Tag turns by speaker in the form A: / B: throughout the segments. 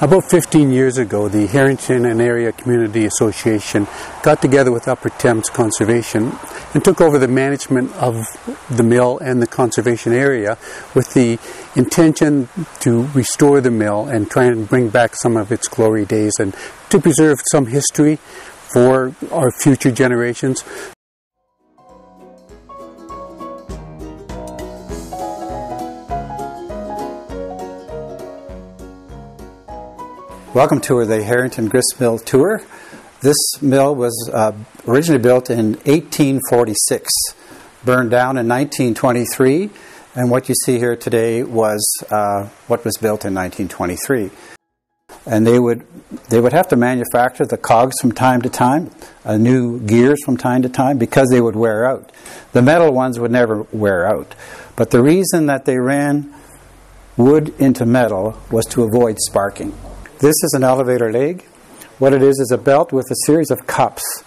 A: About 15 years ago, the Harrington Area Community Association got together with Upper Thames Conservation and took over the management of the mill and the conservation area with the intention to restore the mill and try and bring back some of its glory days and to preserve some history for our future generations.
B: Welcome to the Harrington Grist Mill tour. This mill was originally built in 1846, burned down in 1923, and what you see here today was what was built in 1923. And they would have to manufacture the cogs from time to time, new gears from time to time, because they would wear out. The metal ones would never wear out. But the reason that they ran wood into metal was to avoid sparking. This is an elevator leg. What it is a belt with a series of cups.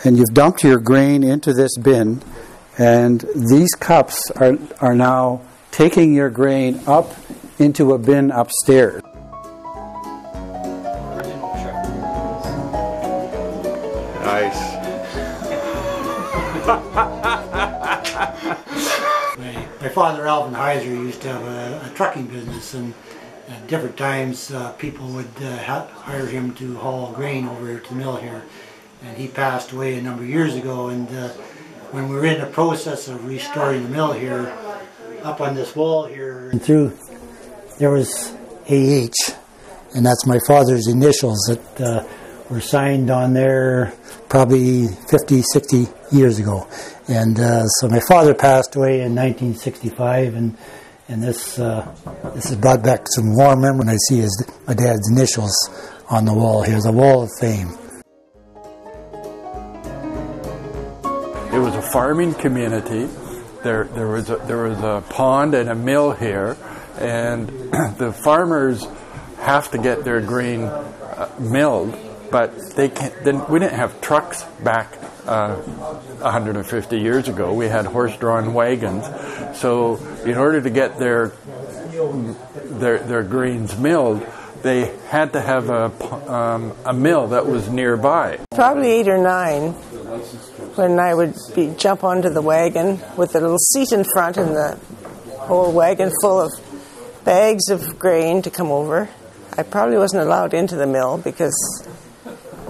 B: And you've dumped your grain into this bin, and these cups are now taking your grain up into a bin upstairs.
C: Nice.
D: My father, Alvin Heiser, used to have a trucking business, and at different times people would hire him to haul grain over to the mill here. And he passed away a number of years ago, and when we were in the process of restoring the mill here, up on this wall here, and through, there was AH, and that's my father's initials that were signed on there probably 50, 60 years ago. And so my father passed away in 1965, and this has brought back some warm memories when I see my dad's initials on the wall here, the Wall of Fame.
E: It was a farming community. There was a pond and a mill here, and the farmers have to get their grain milled, but they can't. We didn't have trucks back 150 years ago. We had horse-drawn wagons, so in order to get their grains milled, they had to have a mill that was nearby.
F: Probably 8 or 9, when I would jump onto the wagon with a little seat in front and the whole wagon full of bags of grain to come over. I probably wasn't allowed into the mill because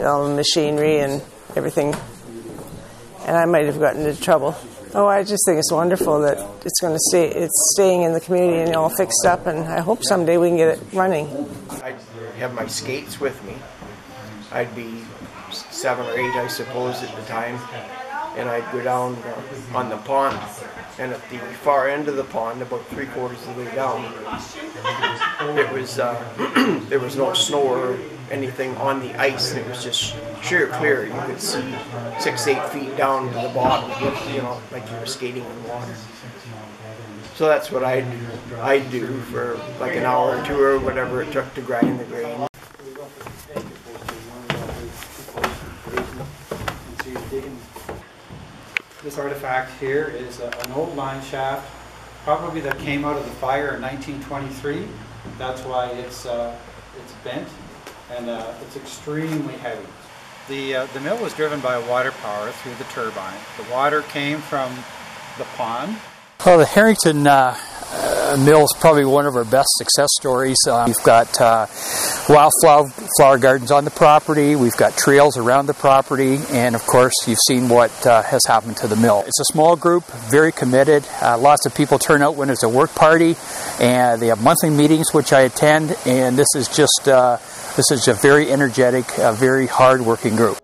F: all the machinery and everything, and I might have gotten into trouble. Oh, I just think it's wonderful that it's staying in the community and all fixed up, and I hope someday we can get it running.
C: I'd have my skates with me. I'd be 7 or 8, I suppose, at the time, and I'd go down on the pond, and at the far end of the pond, about 3/4 of the way down, it was there was no snow or anything on the ice, and it was just sheer clear. You could see 6, 8 feet down to the bottom, you know, like you were skating in water. So that's what I'd do for like an hour or two or whatever it took to grind the grain.
B: This artifact here is an old mine shaft, probably that came out of the fire in 1923. That's why it's bent, and it's extremely heavy. The mill was driven by water power through the turbine. The water came from the pond.
G: Well, the Harrington Mill is probably one of our best success stories. We've got wildflower gardens on the property, we've got trails around the property, and of course you've seen what has happened to the mill. It's a small group, very committed. Lots of people turn out when there's a work party, and they have monthly meetings which I attend, and this is a very energetic, very hard-working group.